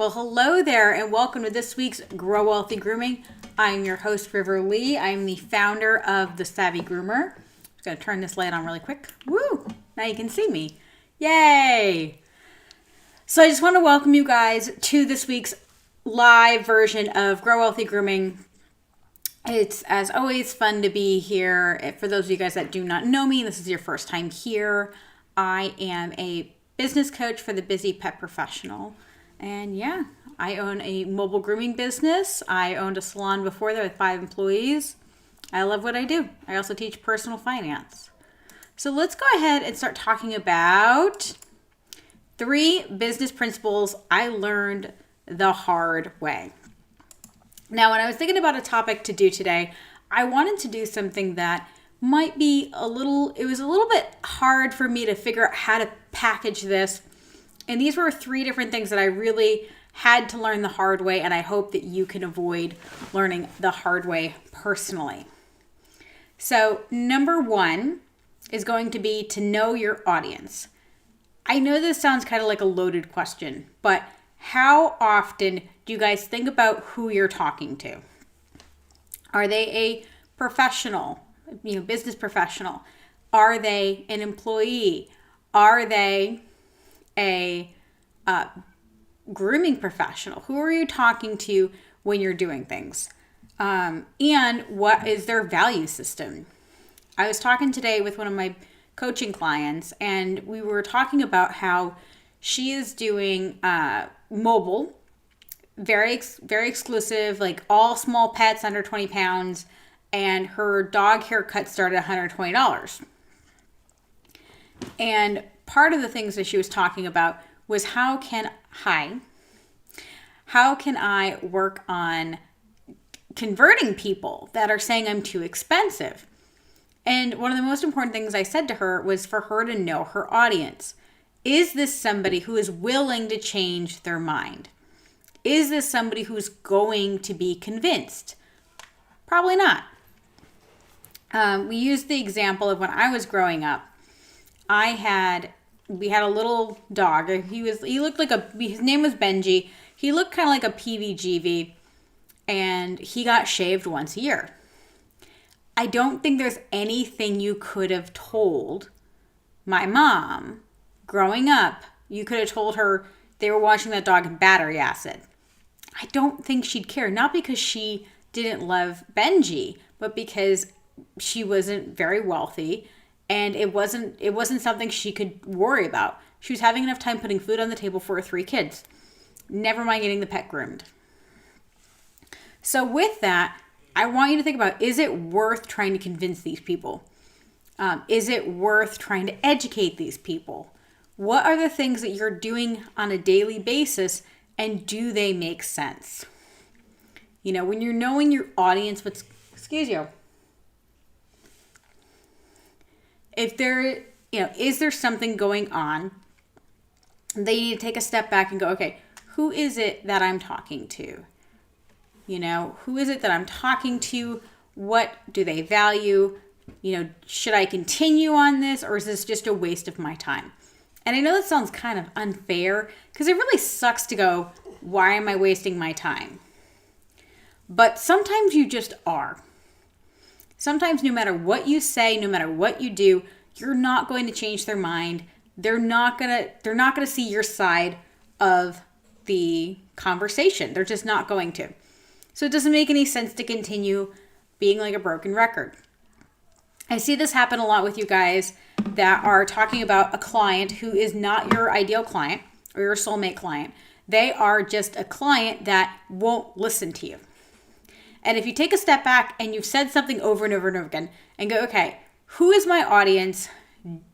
Well, hello there and welcome to this week's Grow Wealthy Grooming. I'm your host, River Lee. I'm the founder of the Savvy Groomer. I'm just going to turn this light on really quick. Woo! Now you can see me. Yay! So I just want to welcome you guys to this week's live version of Grow Wealthy Grooming. It's, as always, fun to be here. For those of you guys that do not know me, this is your first time here. I am a business coach for the busy pet professional. And yeah, I own a mobile grooming business. I owned a salon before that with 5 employees. I love what I do. I also teach personal finance. So let's go ahead and start talking about 3 business principles I learned the hard way. Now, when I was thinking about a topic to do today, I wanted to do something that might be it was a little bit hard for me to figure out how to package this. And these were 3 different things that I really had to learn the hard way, and I hope that you can avoid learning the hard way personally. So number 1 is going to be to know your audience. I know this sounds kind of like a loaded question, but how often do you guys think about who you're talking to? Are they a professional, business professional? Are they an employee? Are they a grooming professional? Who are you talking to when you're doing things? And what is their value system? I was talking today with one of my coaching clients, and we were talking about how she is doing mobile, very exclusive, like all small pets under 20 pounds, and her dog haircut started at $120. And part of the things that she was talking about was how can I work on converting people that are saying I'm too expensive? And one of the most important things I said to her was for her to know her audience. Is this somebody who is willing to change their mind? Is this somebody who's going to be convinced? Probably not. We used the example of when I was growing up. We had a little dog. He looked like his name was Benji. He looked kind of like a PVGV, and he got shaved once a year. I don't think there's anything you could have told my mom growing up. You could have told her they were washing that dog in battery acid. I don't think she'd care. Not because she didn't love Benji, but because she wasn't very wealthy. And it wasn't something she could worry about. She was having enough time putting food on the table for her 3 kids. Never mind getting the pet groomed. So with that, I want you to think about, is it worth trying to convince these people? Is it worth trying to educate these people? What are the things that you're doing on a daily basis, and do they make sense? When you're knowing your audience, if there, is there something going on, they need to take a step back and go, okay, who is it that I'm talking to? Who is it that I'm talking to? What do they value? Should I continue on this, or is this just a waste of my time? And I know that sounds kind of unfair because it really sucks to go, why am I wasting my time? But sometimes you just are. Sometimes no matter what you say, no matter what you do, you're not going to change their mind. They're not going to see your side of the conversation. They're just not going to. So it doesn't make any sense to continue being like a broken record. I see this happen a lot with you guys that are talking about a client who is not your ideal client or your soulmate client. They are just a client that won't listen to you. And if you take a step back and you've said something over and over and over again and go, okay, who is my audience?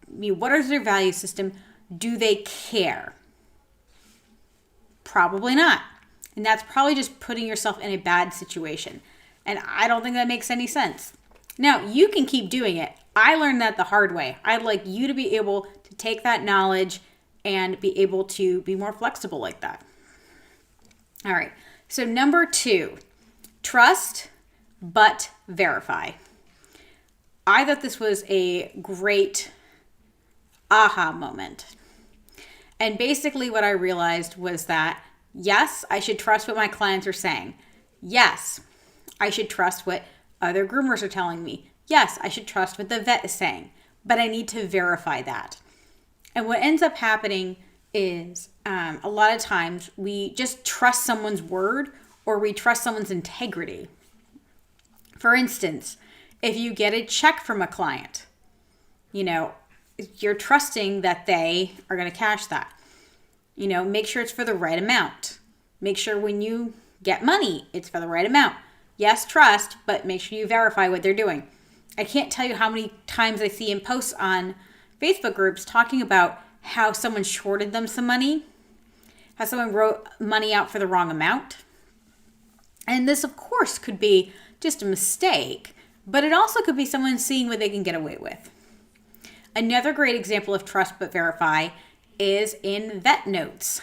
What is their value system? Do they care? Probably not. And that's probably just putting yourself in a bad situation. And I don't think that makes any sense. Now, you can keep doing it. I learned that the hard way. I'd like you to be able to take that knowledge and be able to be more flexible like that. All right. So number 2, trust, but verify. I thought this was a great aha moment. And basically what I realized was that Yes, I should trust what my clients are saying. Yes, I should trust what other groomers are telling me. Yes, I should trust what the vet is saying, but I need to verify that. And what ends up happening is a lot of times we just trust someone's word or we trust someone's integrity. For instance, if you get a check from a client, you're trusting that they are going to cash that. Make sure it's for the right amount. Make sure when you get money, it's for the right amount. Yes, trust, but make sure you verify what they're doing. I can't tell you how many times I see in posts on Facebook groups talking about how someone shorted them some money, how someone wrote money out for the wrong amount. And this, of course, could be just a mistake, but it also could be someone seeing what they can get away with. Another great example of trust but verify is in vet notes.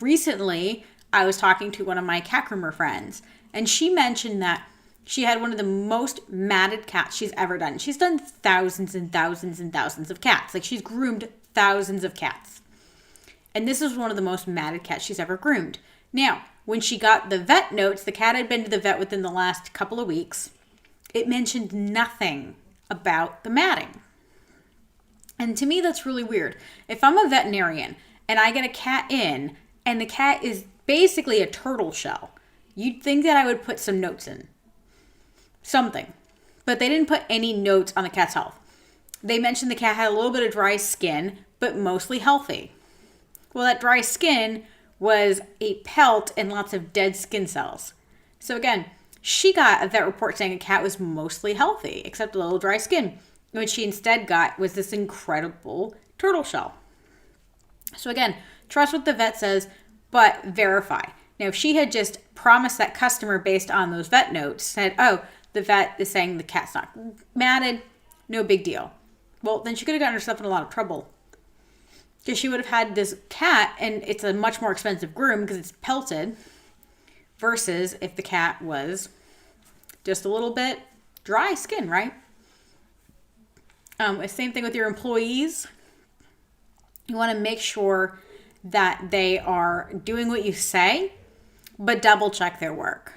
Recently, I was talking to one of my cat groomer friends, and she mentioned that she had one of the most matted cats she's ever done. She's done thousands and thousands and thousands of cats. Like, she's groomed thousands of cats. And this is one of the most matted cats she's ever groomed. Now, when she got the vet notes, the cat had been to the vet within the last couple of weeks. It mentioned nothing about the matting. And to me, that's really weird. If I'm a veterinarian and I get a cat in and the cat is basically a turtle shell, you'd think that I would put some notes in. Something. But they didn't put any notes on the cat's health. They mentioned the cat had a little bit of dry skin, but mostly healthy. Well, that dry skin was a pelt and lots of dead skin cells. So again, she got a vet report saying a cat was mostly healthy, except a little dry skin. What she instead got was this incredible turtle shell. So again, trust what the vet says, but verify. Now, if she had just promised that customer based on those vet notes, said, oh, the vet is saying the cat's not matted, no big deal. Well, then she could have gotten herself in a lot of trouble. Because she would have had this cat, and it's a much more expensive groom because it's pelted, versus if the cat was just a little bit dry skin, right? Same thing with your employees. You want to make sure that they are doing what you say, but double check their work.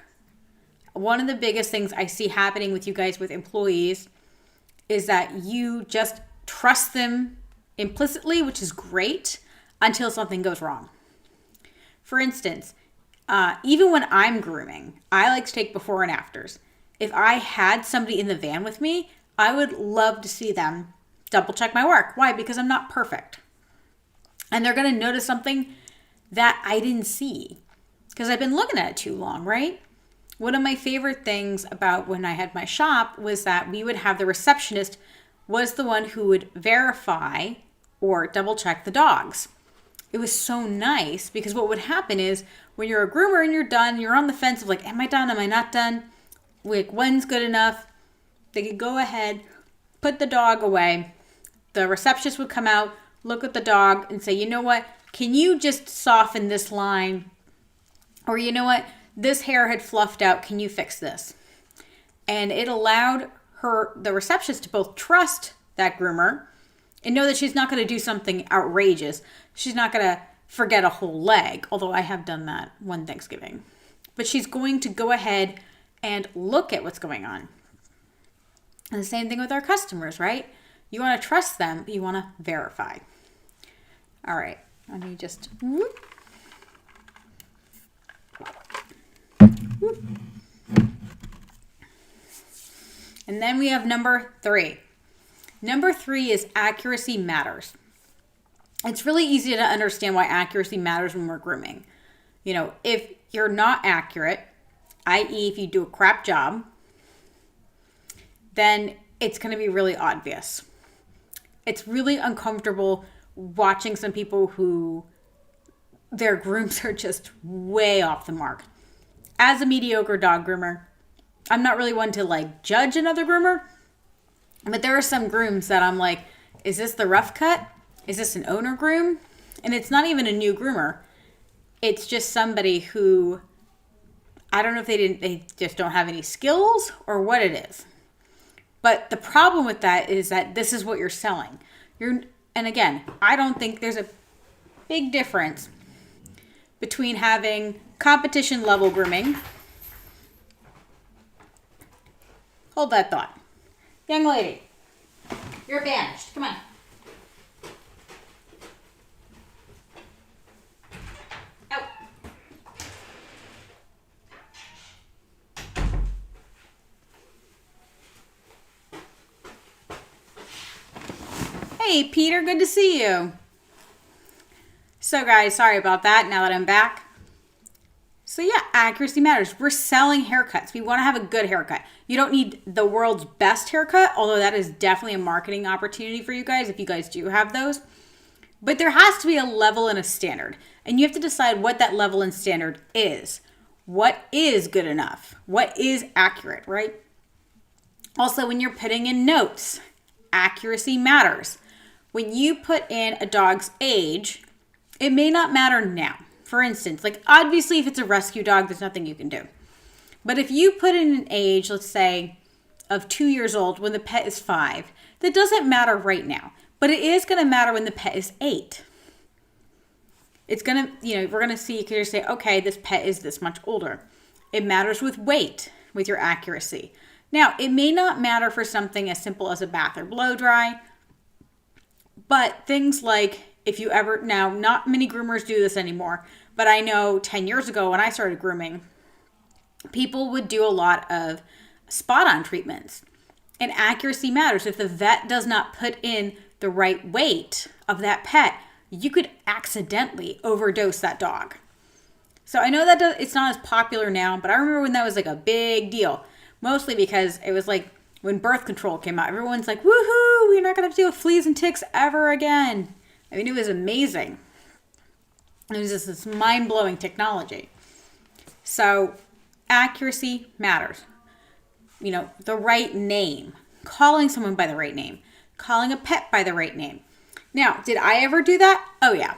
One of the biggest things I see happening with you guys with employees is that you just trust them implicitly, which is great, until something goes wrong. For instance, even when I'm grooming, I like to take before and afters. If I had somebody in the van with me, I would love to see them double check my work. Why? Because I'm not perfect. And they're going to notice something that I didn't see because I've been looking at it too long, right? One of my favorite things about when I had my shop was that we would have the receptionist was the one who would verify or double check the dogs. It was so nice because what would happen is when you're a groomer and you're done, you're on the fence of like, am I done? Am I not done? Like, when's good enough? They could go ahead, put the dog away. The receptionist would come out, look at the dog and say, you know what? Can you just soften this line? Or you know what? This hair had fluffed out. Can you fix this? And it allowed the receptionist, to both trust that groomer and know that she's not going to do something outrageous. She's not going to forget a whole leg, although I have done that one Thanksgiving. But she's going to go ahead and look at what's going on. And the same thing with our customers, right? You want to trust them, but you want to verify. All right, let me just... Whoop. Whoop. And then we have number 3. Number 3 is accuracy matters. It's really easy to understand why accuracy matters when we're grooming. You know, if you're not accurate, i.e. if you do a crap job, then it's going to be really obvious. It's really uncomfortable watching some people who their grooms are just way off the mark. As a mediocre dog groomer, I'm not really one to like judge another groomer, but there are some grooms that I'm like, is this the rough cut? Is this an owner groom? And it's not even a new groomer. It's just somebody who, I don't know if they just don't have any skills or what it is. But the problem with that is that this is what you're selling. And again, I don't think there's a big difference between having competition level grooming. Hold that thought. Young lady, you're banished. Come on. Out. Hey, Peter, good to see you. So guys, sorry about that now that I'm back. So yeah, accuracy matters. We're selling haircuts. We want to have a good haircut. You don't need the world's best haircut, although that is definitely a marketing opportunity for you guys if you guys do have those. But there has to be a level and a standard. And you have to decide what that level and standard is. What is good enough? What is accurate, right? Also, when you're putting in notes, accuracy matters. When you put in a dog's age, it may not matter now. For instance, like obviously if it's a rescue dog, there's nothing you can do. But if you put in an age, let's say of 2 years old when the pet is 5, that doesn't matter right now. But it is going to matter when the pet is 8. It's going to, we're going to see, because you say, okay, this pet is this much older. It matters with weight, with your accuracy. Now, it may not matter for something as simple as a bath or blow dry, but things like if you ever, now not many groomers do this anymore, but I know 10 years ago when I started grooming, people would do a lot of spot-on treatments. And accuracy matters. If the vet does not put in the right weight of that pet, you could accidentally overdose that dog. So I know that it's not as popular now, but I remember when that was like a big deal. Mostly because it was like when birth control came out, everyone's like, woohoo, we're not going to have to deal with fleas and ticks ever again. I mean, it was amazing. It was just this mind-blowing technology. So accuracy matters. The right name, calling someone by the right name, calling a pet by the right name. Now, did I ever do that? Oh yeah,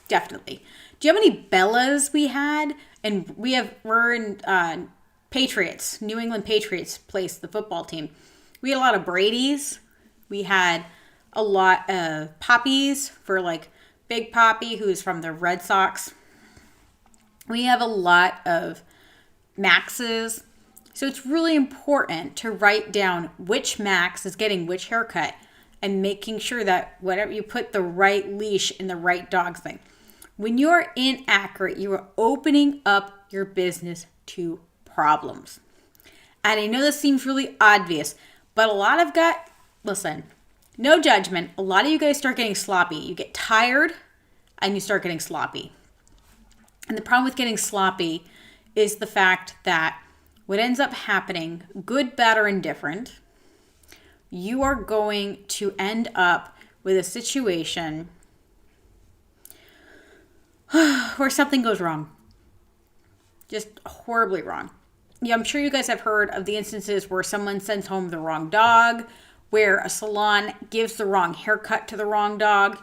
definitely. Do you know how many Bellas we had? And we're in Patriots, New England Patriots place, the football team. We had a lot of Brady's. We had a lot of Poppies for like Big Poppy, who is from the Red Sox. We have a lot of Maxes. So it's really important to write down which Max is getting which haircut and making sure that whatever you put the right leash in the right dog's thing. When you're inaccurate, you are opening up your business to problems. And I know this seems really obvious, but listen, no judgment. A lot of you guys start getting sloppy. You get tired and you start getting sloppy. And the problem with getting sloppy is the fact that what ends up happening, good, bad, or indifferent, you are going to end up with a situation where something goes wrong. Just horribly wrong. Yeah, I'm sure you guys have heard of the instances where someone sends home the wrong dog, where a salon gives the wrong haircut to the wrong dog.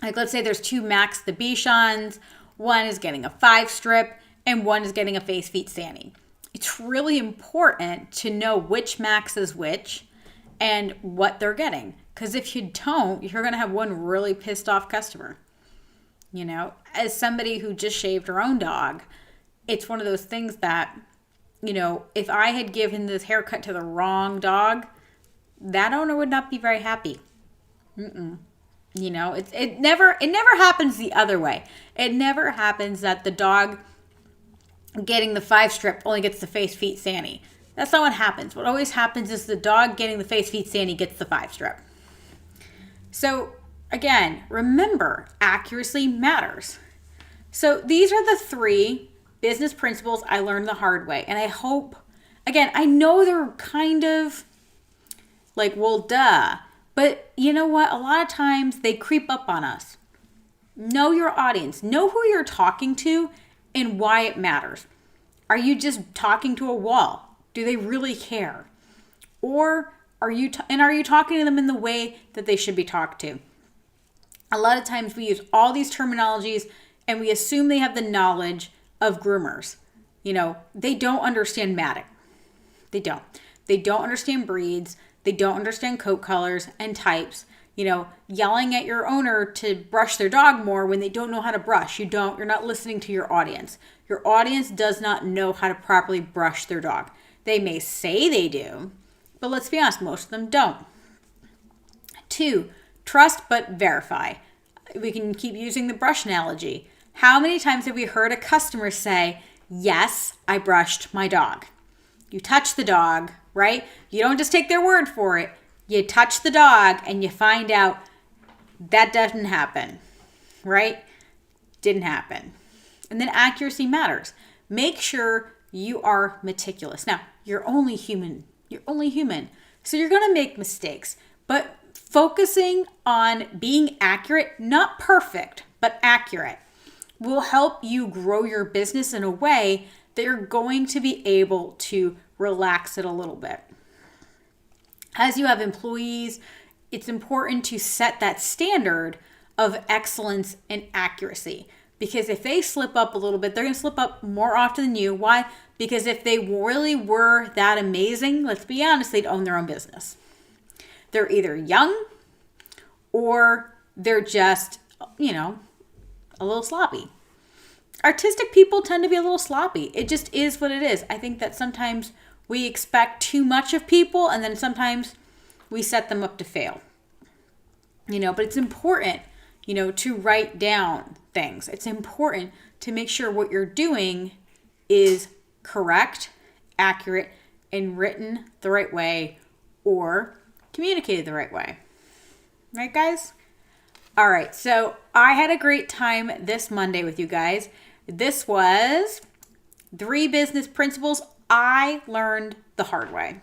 Like let's say there's 2 Max the Bichons, one is getting a 5-strip and one is getting a face feet Sani. It's really important to know which Max is which and what they're getting. Because if you don't, you're going to have one really pissed off customer. As somebody who just shaved her own dog, it's one of those things that, if I had given this haircut to the wrong dog, that owner would not be very happy. It never happens the other way. It never happens that the dog getting the 5-strip only gets the face feet Sani. That's not what happens. What always happens is the dog getting the face feet Sani gets the 5-strip. So again, remember, accuracy matters. So these are the 3 business principles I learned the hard way. And I hope, again, I know they're kind of like, well, duh. But you know what? A lot of times they creep up on us. Know your audience. Know who you're talking to and why it matters. Are you just talking to a wall? Do they really care? Or are you talking to them in the way that they should be talked to? A lot of times we use all these terminologies and we assume they have the knowledge of groomers. They don't understand matting. They don't. They don't understand breeds. They don't understand coat colors and types. yelling at your owner to brush their dog more when they don't know how to brush. You're not listening to your audience. Your audience does not know how to properly brush their dog. They may say they do, but let's be honest, most of them don't. 2, trust but verify. We can keep using the brush analogy. How many times have we heard a customer say, yes, I brushed my dog? You touch the dog, right? You don't just take their word for it. You touch the dog and you find out that doesn't happen, right? Didn't happen. And then accuracy matters. Make sure you are meticulous. Now, you're only human. So you're going to make mistakes, but focusing on being accurate, not perfect, but accurate, will help you grow your business in a way that you're going to be able to relax it a little bit. As you have employees, it's important to set that standard of excellence and accuracy, because if they slip up a little bit, they're going to slip up more often than you. Why? Because if they really were that amazing, let's be honest, they'd own their own business. They're either young or they're just, a little sloppy. Artistic people tend to be a little sloppy. It just is what it is. I think that sometimes we expect too much of people, and then sometimes we set them up to fail. But it's important, to write down things. It's important to make sure what you're doing is correct, accurate, and written the right way or communicated the right way. Right, guys? All right, so I had a great time this Monday with you guys. This was 3 business principles I learned the hard way.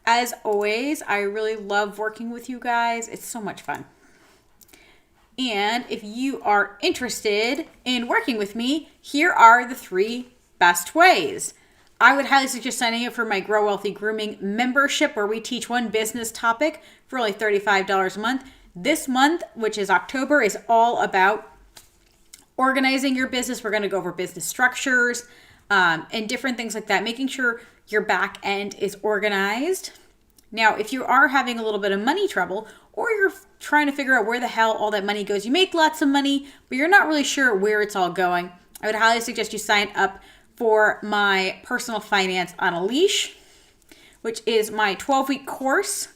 As always, I really love working with you guys. It's so much fun. And if you are interested in working with me, here are the 3 best ways. I would highly suggest signing up for my Grow Wealthy Grooming membership, where we teach one business topic for only $35 a month. This month, which is October, is all about organizing your business. We're going to go over business structures and different things like that, making sure your back end is organized. Now, if you are having a little bit of money trouble, or you're trying to figure out where the hell all that money goes, you make lots of money, but you're not really sure where it's all going, I would highly suggest you sign up for my Personal Finance on a Leash, which is my 12-week course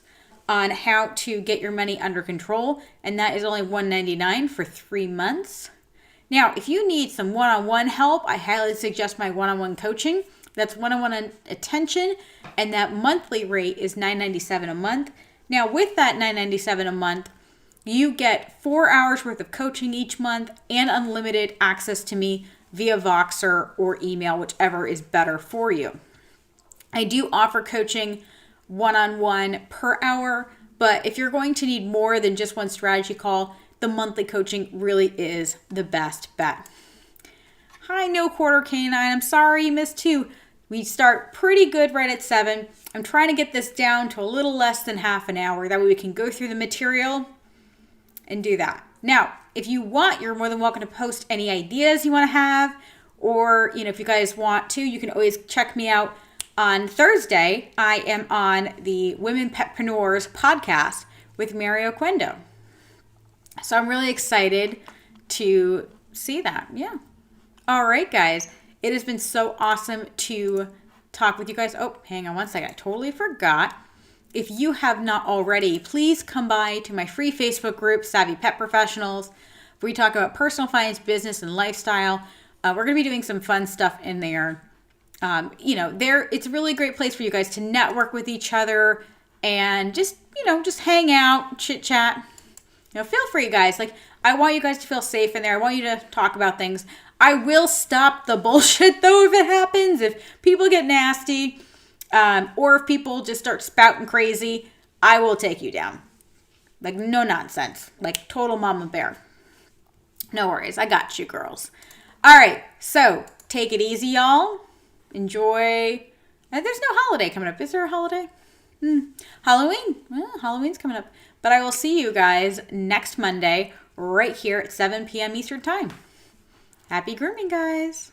on how to get your money under control, and that is only $199 for 3 months. Now, if you need some one-on-one help, I highly suggest my one-on-one coaching. That's one-on-one attention, and that monthly rate is $997 a month. Now, with that $997 a month, you get 4 hours worth of coaching each month and unlimited access to me via Voxer or email, whichever is better for you. I do offer coaching one-on-one per hour, but if you're going to need more than just one strategy call, the monthly coaching really is the best bet. Hi, No Quarter Canine. I'm sorry you missed 2. We start pretty good right at 7. I'm trying to get this down to a little less than half an hour. That way we can go through the material and do that. Now, if you want, you're more than welcome to post any ideas you want to have, or, if you guys want to, you can always check me out on Thursday. I am on the Women Petpreneurs podcast with Mary Oquendo. So I'm really excited to see that. Yeah. All right, guys. It has been so awesome to talk with you guys. Oh, hang on one second. I totally forgot. If you have not already, please come by to my free Facebook group, Savvy Pet Professionals, where we talk about personal finance, business, and lifestyle. We're going to be doing some fun stuff in there. It's a really great place for you guys to network with each other and just hang out, chit chat. Feel free, guys. I want you guys to feel safe in there. I want you to talk about things. I will stop the bullshit, though, if it happens. If people get nasty, or if people just start spouting crazy, I will take you down. No nonsense. Total mama bear. No worries. I got you, girls. All right. So, take it easy, y'all. Enjoy. There's no holiday coming up. Is there a holiday? Halloween. Well, Halloween's coming up. But I will see you guys next Monday right here at 7 p.m. Eastern Time. Happy grooming, guys.